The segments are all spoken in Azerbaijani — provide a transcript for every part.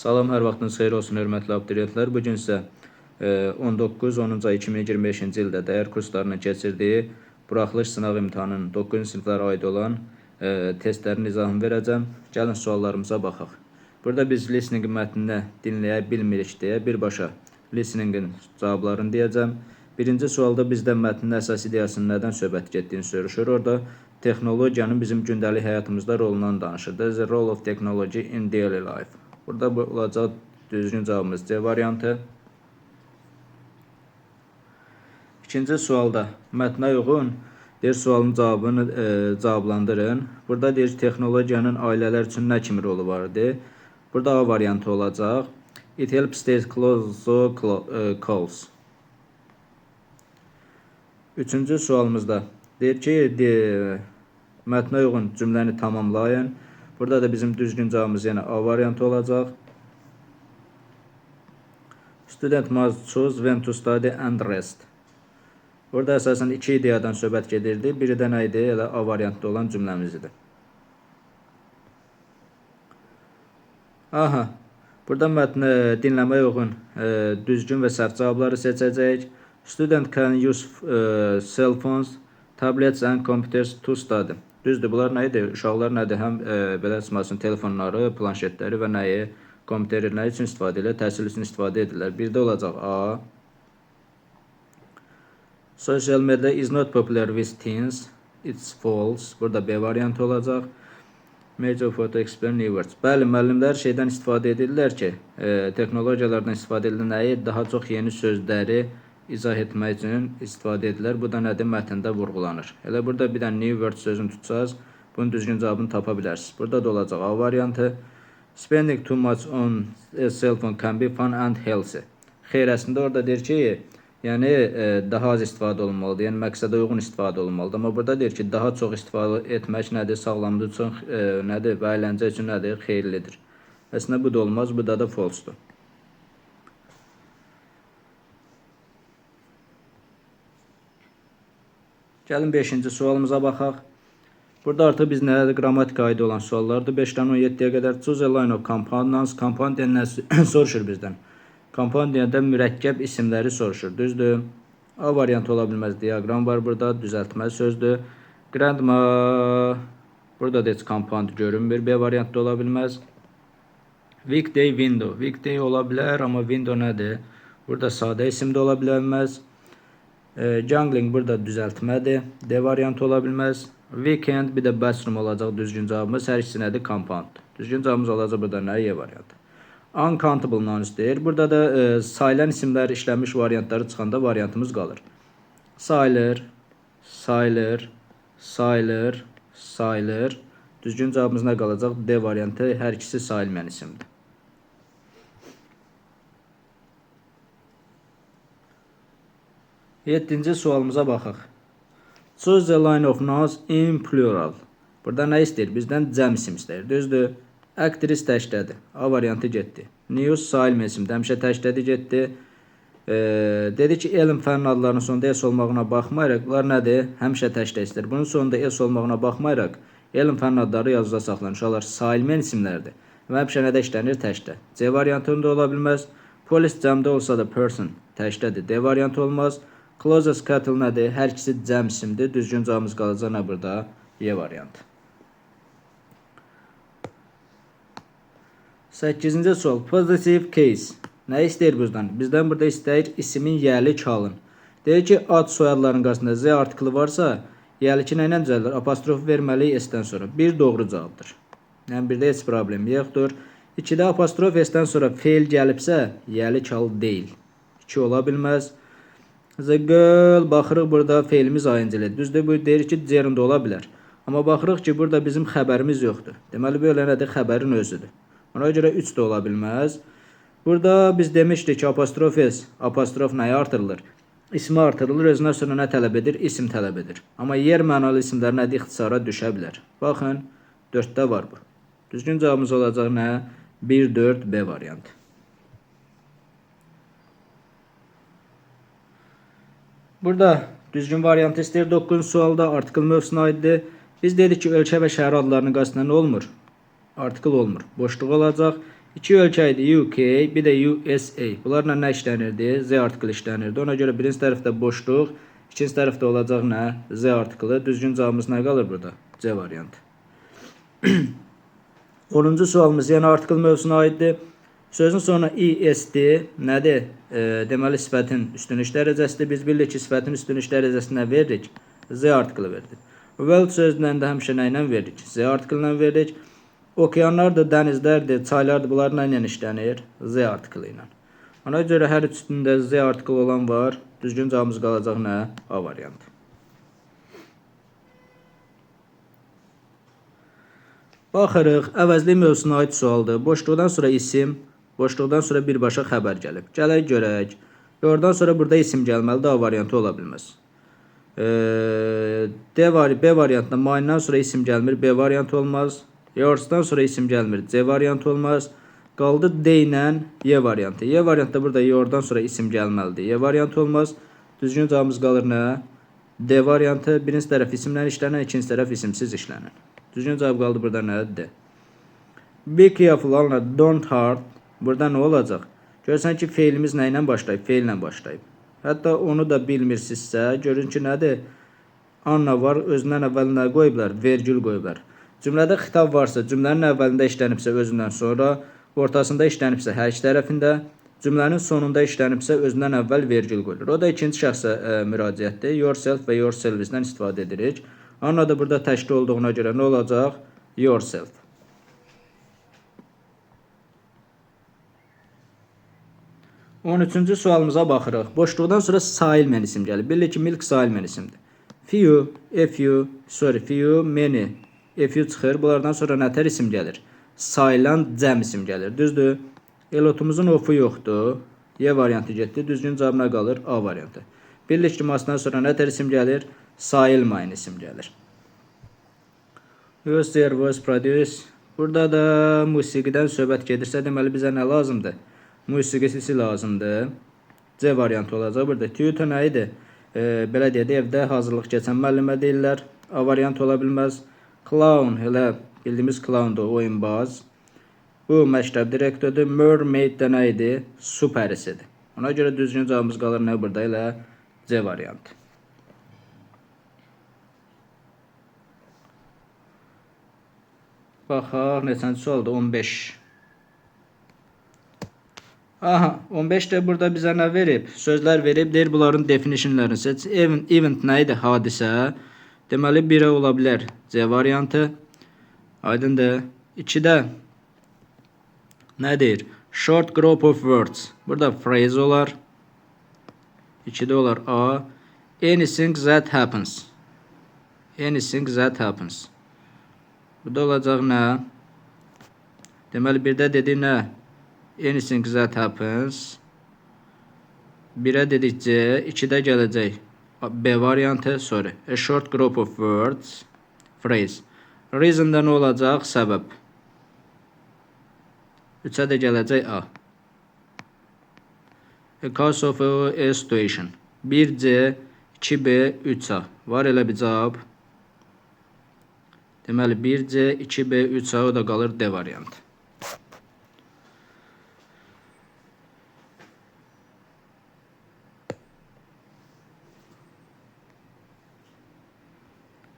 Salam, hər vaxtınız xeyir olsun, hörmətli abituriyentlər. Bugün isə 19-10-cu ay 2025-ci ildə dəyər kurslarının keçirdiyi buraxılış sınaq imtahanının 9-cu siniflərə aid olan testlərin izahını verəcəm. Gəlin suallarımıza baxaq. Burada biz listening mətnini dinləyə bilmirik deyə birbaşa listeningin cavablarını deyəcəm. Birinci sualda bizdən mətnin əsas ideyasının nədən söhbət getdiyini soruşur. Orada texnologiyanın bizim gündəlik həyatımızda rolundan danışır. The role of technology in daily life. Burada bu olacaq düzgün cavabımız C variantı. İkinci sualda mətnə uyğun deyir sualın cavabını cavablandırın. Burada deyir texnologiyanın ailələr üçün nə kimi rolu vardı? Burada A variantı olacaq. It helps stay close calls. Üçüncü sualımızda deyir ki, mətnə uyğun cümləni tamamlayın. Burada da bizim düzgün cavabımız yenə A variantı olacaq. Student must choose when to study and rest. Burada əsasən iki ideyadan söhbət gedirdi. Biri də nə idi? Elə A variantda olan cümləmiz idi. Aha. Burada mətni dinləməyə uyğun düzgün və səhv cavabları seçəcəyik. Student can use cell phones, tablets and computers to study. Düzdür, bunlar nə idi? Uşaqlar nədir? Həm belə çıxmasın, telefonları, planşetləri və nəyi, kompüteri nə üçün istifadə edirlər? Təhsil üçün istifadə edirlər. Bir də olacaq A. Social media is not popular with teens. It's false. Burada B variantı olacaq. Major photo explain new words. Bəli, müəllimlər şeydən istifadə edirlər ki, texnologiyalardan istifadə edirlər nəyi? Daha çox yeni sözləri izah etmək üçün istifadə edilir. Bu da nədir? Mətndə vurğulanır. Elə burada bir dənə new word sözünü tutsaz, bunun düzgün cavabını tapa bilərsiniz. Burada da olacaq A variantı. Spending too much on a cell phone can be fun and healthy. Xeyr, əslində orada deyir ki, yəni daha az istifadə olunmalıdır. Yəni məqsədə uyğun istifadə olunmalıdır. Amma burada deyir ki, daha çox istifadə etmək nədir? Sağlamlıq üçün nədir? Və əyləncə üçün nədir? Xeyirlidir. Əslində bu da olmaz, bu da false-dur. Gəlin 5-ci sualımıza baxaq. Burada artıq biz nədir? Qrammatika aid olan suallardır. 5-dən 17-yə qədər choose a line of compounds. Compound nə soruşur bizdən? Compound deyəndə mürəkkəb isimləri soruşur. Düzdür? A variantı ola bilməz. Diaqram var burada. Düzəltmə sözdür. Grandma. Burada da heç compound görünmür. B variantı ola bilməz. Weekday window. Weekday ola bilər, amma window nədir? Burada sadə isim də ola bilməz. Jungling burada düzəltmədir. D variantı ola bilməz. Weekend bir də bathroom olacaq düzgün cavabımız. Hər ikisi nədir? Compound. Düzgün cavabımız olacaq burada nə? E variantı. Uncountable nouns deyir. Burada da sayılan isimlər işlənmiş variantları çıxanda variantımız qalır. Sayılır, sayılır, sayılır, sayılır. Düzgün cavabımız nə qalacaq? D variantı. Hər ikisi sayılmayan isimdir. Yeddinci sualımıza baxaq. Choose the line of nouns in plural. Burada nə istəyir? Bizdən cəm isim istəyir. Düzdür? Actress təkdədir. A variantı getdi. News sayılmayan isimdir. Həmişə təkdədir getdi. Dedi ki, elm fənn adlarının sonunda S olmağına baxmayaraq, bunlar nədir? Həmişə təkdə istəyir. Bunun sonunda S olmağına baxmayaraq, elm fənn adları yazıda saxlanır. Uşaqlar sayılmayan isimlərdir. Və həmişə nədə işlənir? Təkdə. C variantında ola bilməz. Polis cəmdə olsa da person təkdədir. D variantı olmaz. Closest cattle nədir? Hər ikisi cəm isimdir. Düzgün cavabımız qalacaq nə burada? Y variantı. 8-ci sual. Positive case. Nə istəyir bizdən? Bizdən burada istəyir isimin yəli çalın. Deyir ki, ad soyadların qarşısında Z artiklı varsa, yəli ki, nə ilə düzəldir? Apostrof verməliyik S-dən sonra. Bir doğru cavabdır. Yəni, bir də heç problem yoxdur. 2-də apostrof S-dən sonra feil gəlibsə, yəli çal deyil. 2 ola bilməz. The girl, baxırıq burada feilimiz ayıncılı. Düzdür, bu deyir ki, gerund ola bilər. Amma baxırıq ki, burada bizim xəbərimiz yoxdur. Deməli, belə nədir? Xəbərin özüdür. Ona görə 3 də ola bilməz. Burada biz demişdik ki, apostrof S, apostrof nəyə artırılır? İsmi artırılır, özünə sonra nə tələb edir? İsim tələb edir. Amma yer mənalı isimlər nədir? İxtisara düşə bilər. Baxın, 4-də var bu. Düzgün cavabımız olacaq nə? 1, 4, B variantı. Burada düzgün variantı istəyir. 9-cu sualda artikl mövzusuna aiddir. Biz dedik ki, ölkə və şəhər adlarının qarşısında nə olmur? Artikl olmur. Boşluq olacaq. İki ölkə idi, UK, bir də USA. Bunlarla nə işlənirdi? Z artiklı işlənirdi. Ona görə birinci tərəfdə boşluq, ikinci tərəfdə olacaq nə? Z artiklı. Düzgün cavabımız nə qalır burada? C variantı. 10-cu sualımız yenə artikl mövzusuna aiddir. Sözün sonu est nədir? Deməli, sifətin üstünlük dərəcəsidir. Biz bilirik ki, sifətin üstünlük dərəcəsini nə veririk? Z artiklı verdik. World sözündən də həmişə nə ilə veririk? Z artiklı ilə veririk. Okeanlardır, dənizlərdir, çaylardır. Bunlar nə ilə işlənir? Z artiklı ilə. Ona görə hər üstündə Z artiklı olan var. Düzgün cavabımız qalacaq nə? A variantı. Baxırıq, əvəzlik mövzusuna aid sualdır. Boşluqdan sonra isim, boşluqdan sonra birbaşa xəbər gəlib. Gələk görək. Oradan sonra burada isim gəlməlidir, A variantı ola bilməz. B variantında mayından sonra isim gəlmir, B variantı olmaz. Yorsdan sonra isim gəlmir, C variantı olmaz. Qaldı D ilə Y variantı. Y variantda burada yordan sonra isim gəlməlidir. Y variantı olmaz. Düzgün cavabımız qalır nə? D variantı. Birinci tərəf isimlə işlənən, ikinci tərəf isimsiz işlənən. Düzgün cavab qaldı burada nədir? Be careful, alına don't hurt. Burada nə olacaq? Görsən ki, feilimiz nə ilə başlayıb? Feillə başlayıb. Hətta onu da bilmirsinizsə, görün ki, nədir? Anna var, özündən əvvəlinə qoyublar, vergül qoyublar. Cümlədə xitab varsa, cümlənin əvvəlində işlənibsə özündən sonra, ortasında işlənibsə hər iki tərəfində, cümlənin sonunda işlənibsə özündən əvvəl vergül qoyulur. O da ikinci şəxsə müraciətdir. Yourself və yourself-dən istifadə edirik. Anna da burada təşkil olduğuna görə nə olacaq? Yourself. 13-cü sualımıza baxırıq. Boşluqdan sonra sailmen isim gəlir. Bilirik ki, milk sailmen isimdir. Few, few, many, few çıxır. Bunlardan sonra nətər isim gəlir? Sayılan cəm isim gəlir. Düzdür? Elotumuzun ofu yoxdur. Y variantı getdi. Düzgün cavab nə qalır? A variantı. Bilirik ki, masdan sonra nətər isim gəlir? Sayılmayan isim gəlir. Use their voice produce. Burada da musiqidən söhbət gedirsə, deməli bizə nə lazımdır? Musiqisi lazımdır. C variantı olacaq. Burada tutor nə idi? Belə deyək, evdə hazırlıq keçən müəllimə deyirlər. A variantı ola bilməz. Clown, elə bildiyimiz clowndur, oyunbaz. Bu məktəb direktorudur. Mermaid də nə idi? Su pərisidir. Ona görə düzgün cavabımız qalır nə burada? Elə C variantı. Baxaq, neçənci sualdır? 15. Aha, 15 də burada bizə nə verib? Sözlər verib, deyir bunların definitionlarını seç. Event nə idi? Hadisə. Deməli, 1-ə ola bilər C variantı. Aydındır. 2-də nə deyir? Short group of words. Burada phrase olar. 2-də olar A. Anything that happens. Anything that happens. Bu da olacaq nə? Deməli, 1-də dedi nə? Anything that happens. 1-ə dedik C. 2-də gələcək B variantı. Sorry. A short group of words. Phrase. Reason-da nə olacaq? Səbəb. 3-ə də gələcək A. A cause of a situation. 1C, 2B, 3A. Var elə bir cavab. Deməli, 1C, 2B, 3A, o da qalır D variantı.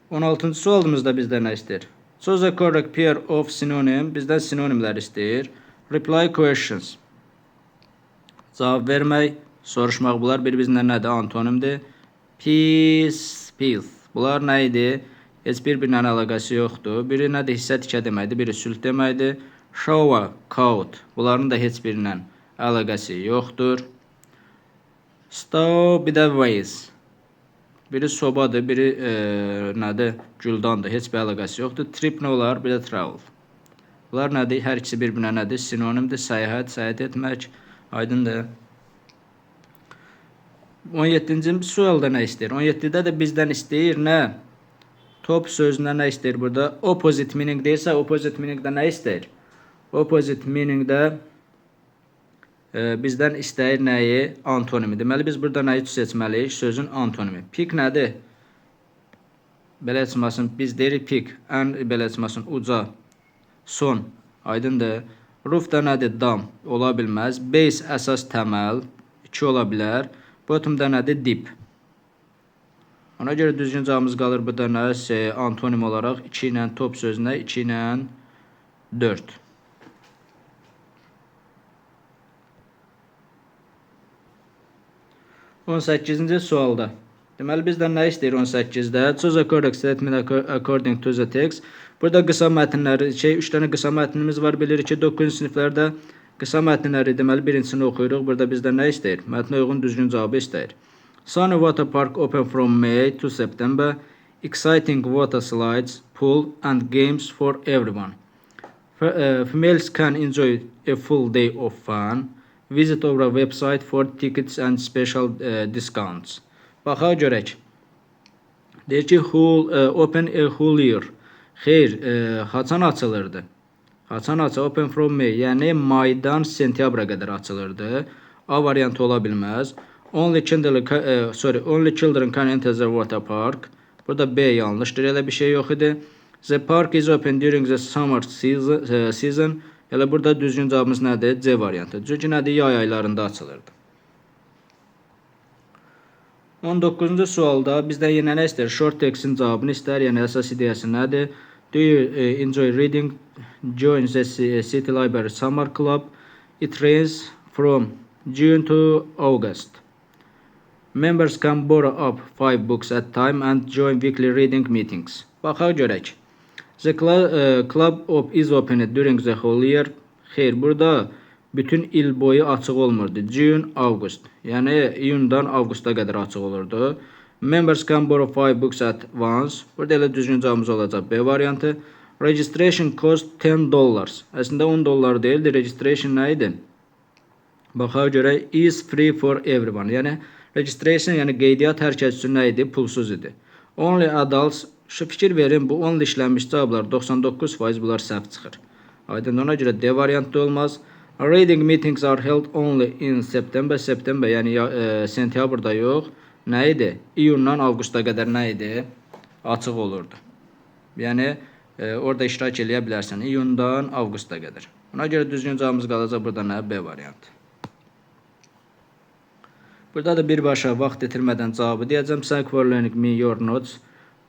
On 16-cı sualımızda bizdən nə istəyir? Choose a correct pair of synonym. Bizdən sinonimlər istəyir. Reply questions. Cavab vermək, soruşmaq. Bunlar bir-birindən nədir? Antonimdir. Peace, peace. Bunlar nə idi? Heç bir-birlə əlaqəsi yoxdur. Biri nədir? Hissə tikə deməkdir. Biri sülh deməkdir. Shower, coat. Bunların da heç birindən əlaqəsi yoxdur. Stove, bir də vase. Biri sobadır, biri nədir? Güldandır. Heç bir əlaqəsi yoxdur. Trip nə olar? Bir də travel. Bunlar nədir? Hər ikisi bir-birinə nədir? Sinonimdir. Səyahət etmək. Aydındır. 17-ci sualda nə istəyir? 17-də də bizdən istəyir nə? Top sözündə nə istəyir burada? Opposite meaning deyirsə, opposite meaningdə nə istəyir? Opposite meaningdə bizdən istəyir nəyi? Antonimi. Deməli, biz burada nəyi seçməliyik? Sözün antonimi. Pick nədir? Belə çıxmasın, biz deyirik pick. Ən belə çıxmasın, uca, son. Aydındır. Roof da nədir? Dam. Ola bilməz. Base əsas təməl. 2 ola bilər. Bottom da nədir? Dip. Ona görə düzgün cavabımız qalır bu da nə? Antonim olaraq 2 ilə top sözünə 2 ilə 4. On 18-ci sualda. Deməli bizdən nə istəyir 18-də? Choose a correct statement according to the text. Burada qısa mətnləri, 3 dənə qısa mətnimiz var. Bilirik ki, 9-cu siniflərdə qısa mətnləri deməli birincisini oxuyuruq. Burada bizdən nə istəyir? Mətnə uyğun düzgün cavabı istəyir. Sunny water park open from May to September. Exciting water slides, pool and games for everyone. Females can enjoy a full day of fun. Visit our website for tickets and special discounts. Baxaq görək. Deyir ki, open a whole year. Xeyr, haçan açılırdı? Haçan open from May, yəni maydan sentyabra qədər açılırdı. A variantı ola bilməz. Only children can enter the water park. Burada B yanlışdır, elə bir şey yox idi. The park is open during the summer season. Elə burada düzgün cavabımız nədir? C variantı. Çünki nədir? Yay aylarında açılırdı. 19-cu sualda bizdən yenə nə istər? Short textin cavabını istər, yəni əsas ideyası nədir? Do you enjoy reading? Join the City Library Summer Club. It rains from June to August. Members can borrow up 5 books at a time and join weekly reading meetings. Baxaq görək. The club is open during the whole year. Xeyr, burada bütün il boyu açıq olmurdu. June, August. Yəni iyundan avqusta qədər açıq olurdu. Members can borrow 5 books at once. Burada elə düzgün cavabımız olacaq B variantı. Registration cost $10. Əslində $10 deyildi. Registration nə idi? Baxaq görək. Is free for everyone. Yəni registration, yəni qeydiyyat hər kəs üçün nə idi? Pulsuz idi. Only adults. Şu fikir verin, bu only işlənmiş cavablar 99% bunlar səhv çıxır. Aydın, ona görə D variantı olmaz. Reading meetings are held only in September. September, yəni sentyabrda yox. Nə idi? İyundan avqusta qədər nə idi? Açıq olurdu. Yəni orada iştirak eləyə bilərsən. İyundan avqusta qədər. Ona görə düzgün cavabımız qalacaq burada nə? B variantı. Burada da birbaşa vaxt itirmədən cavabı deyəcəm. Thank for learning me your notes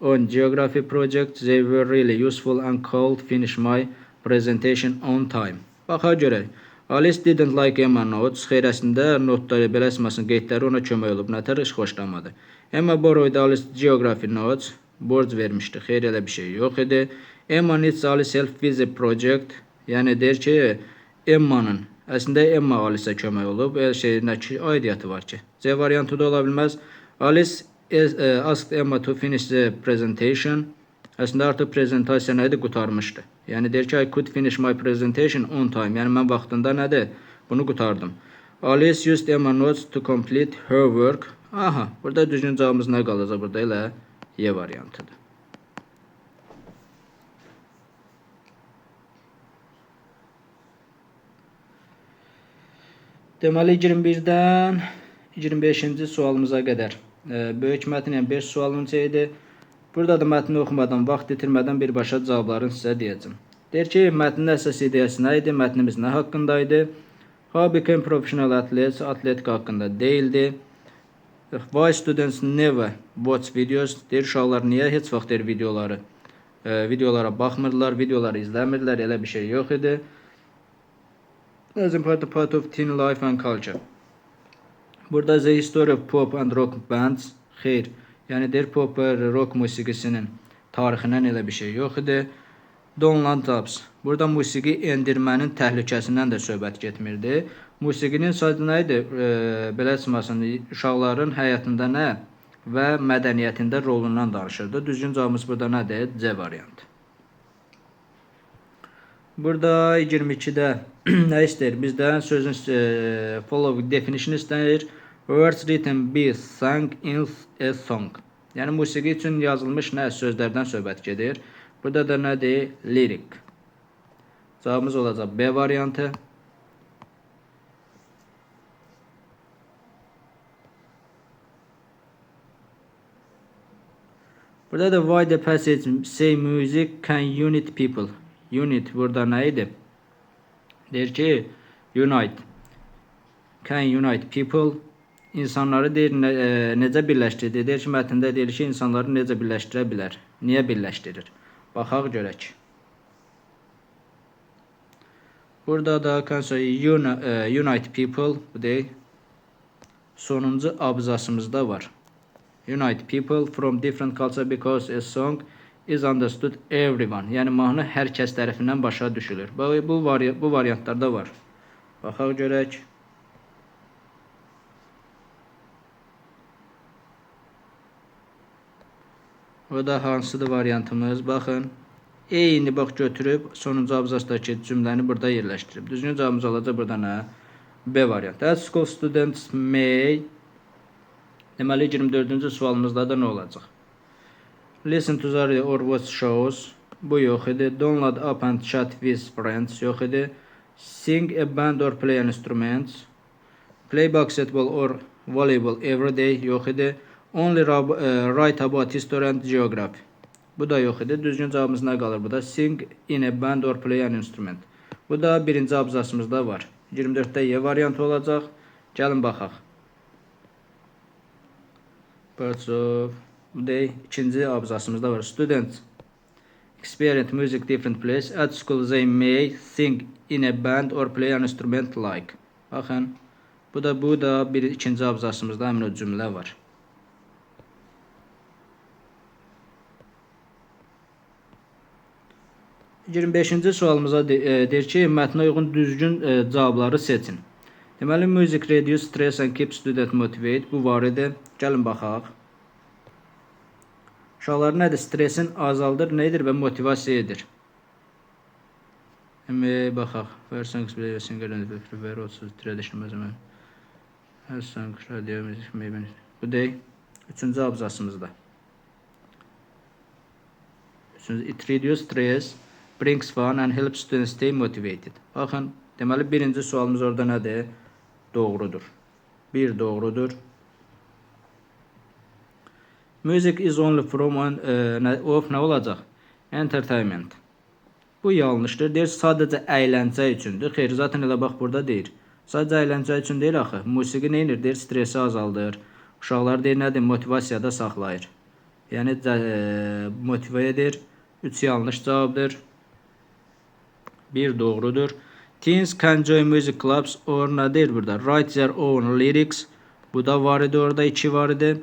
on geography project. They were really useful and could finish my presentation on time. Baxaq görək. Alice didn't like Emma notes. Xeyr, əslində notları belə əsmasının qeydləri ona kömək olub. Nətər heç xoşlamadı. Emma borrowed Alice geography notes. Borc vermişdi. Xeyr, elə bir şey yox idi. Emma needs Alice help with the project. Yəni deyir ki, Emma'nın, əslində Emma Alice'ə kömək olub. Nə ki, aidiyyatı var ki. C variantı da ola bilməz. Alice asked Emma to finish the presentation. Əslində artıq prezentasiya nədir? Qutarmışdı. Yəni deyir ki, I could finish my presentation on time. Yəni mən vaxtında nədir? Bunu qutardım. Alice used Emma notes to complete her work. Aha, burada düzgün cavabımız nə qalacaq? Burada elə Y variantıdır. Deməli 21-dən 25-ci sualımıza qədər böyük mətn, yəni 5 sualın idi. Burada da mətni oxumadan, vaxt itirmədən birbaşa cavablarını sizə deyəcəm. Deyir ki, mətnin əsas ideyası nə idi? Mətnimiz nə haqqında idi? How became professional athletes? Atletika haqqında deyildi. Why students never watch videos? Deyir, uşaqlar niyə heç vaxt videolara baxmırlar, videoları izləmirlər, elə bir şey yox idi. As important part of teen life and culture. Burada the history of pop and rock bands. Xeyr. Yəni deyir, pop və rock musiqisinin tarixindən elə bir şey yox idi. Download tabs. Burada musiqi endirmənin təhlükəsindən də söhbət getmirdi. Musiqinin sadəcə nə idi? Belə çıxmasın, uşaqların həyatında nə və mədəniyyətində rolundan danışırdı. Düzgün cavabımız burada nədir? C variantı. Burada 22-də nə istəyir? Bizdən sözün follow definition istəyir. Words written be sung in a song. Yəni musiqi üçün yazılmış nə sözlərdən söhbət gedir. Burada da nədir? Lyric. Cavabımız olacaq B variantı. Burada da why the passage say music can unite people. Unit burada nə idi? Deyir ki, unite. Can unite people. İnsanları deyir, necə birləşdirir? Deyir ki, mətndə deyir ki, insanları necə birləşdirə bilər? Niyə birləşdirir? Baxaq görək. Burada da unite people, bu deyil. Sonuncu abzasımızda var. Unite people from different culture because a song is understood everyone. Yəni mahnı hər kəs tərəfindən başa düşülür. Bu variantlarda var. Baxaq görək. O da hansıdır variantımız? Baxın. Eyni bax götürüb sonuncu abzasdakı cümləni burada yerləşdirib. Düzgün cavabımız olacaq burada nə? B variantı. At school students may. Deməli 24-cü sualımızda da nə olacaq? Listen to the radio or watch shows. Bu yox idi. Download up and chat with friends yox idi. Sing a band or play an instrument. Play basketball or volleyball every day yox idi. Only write about history and geography. Bu da yox idi. Düzgün cavabımız nə qalır burada? Sing in a band or play an instrument. Bu da birinci abzasımızda var. 24-də Y variantı olacaq. Gəlin baxaq. Parts of, bu da ikinci abzasımızda var. Students experience music different place. At school they may sing in a band or play an instrument like. Baxın. Bu da ikinci abzasımızda həmin o cümlə var. – 25-ci sualımıza deyir ki, mətnə uyğun düzgün cavabları seçin. Deməli, music reduce stress and keep student motivate. Bu var idi. Gəlin baxaq. Uşaqlar nədir? Stresin azaldır, nədir və motivasiya edir. Baxaq. Versən explanation görəndə prefer 30 traditional məzəmən. Hər sang radio music maybe. Bu deyil. Üçüncü abzasımızda. It reduce stress, brings fun and helps students stay motivated. Baxın, deməli birinci sualımız orada nədir? Doğrudur. Bir doğrudur. Music is only from of nə olacaq? Entertainment. Bu yanlışdır. Deyir, sadəcə əyləncə üçündür. Xeyr, zaten elə bax burada deyir. Sadəcə əyləncə üçün deyil axı. Musiqi nə edir? Deyir, stresi azaldır. Uşaqlar deyir, nədir? Motivasiyada saxlayır. Yəni, motivə edir. 3 yanlış cavabdır. 1 doğrudur. Teens can join music clubs or nə deyir burada? Write their own lyrics. Bu da var idi, orada 2 var idi.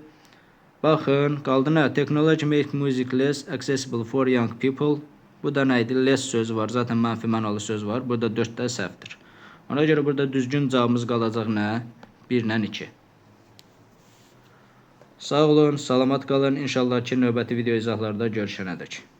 Baxın, qaldı nə? Technology make music less accessible for young people. Bu da nə idi? Less sözü var. Zaten mənfi mənalı söz var. Burada 4-də səhvdir. Ona görə burada düzgün cavabımız qalacaq nə? 1 ilə 2. Sağ olun, salamat qalın. İnşallah ki, növbəti video izahlarda görüşənədək.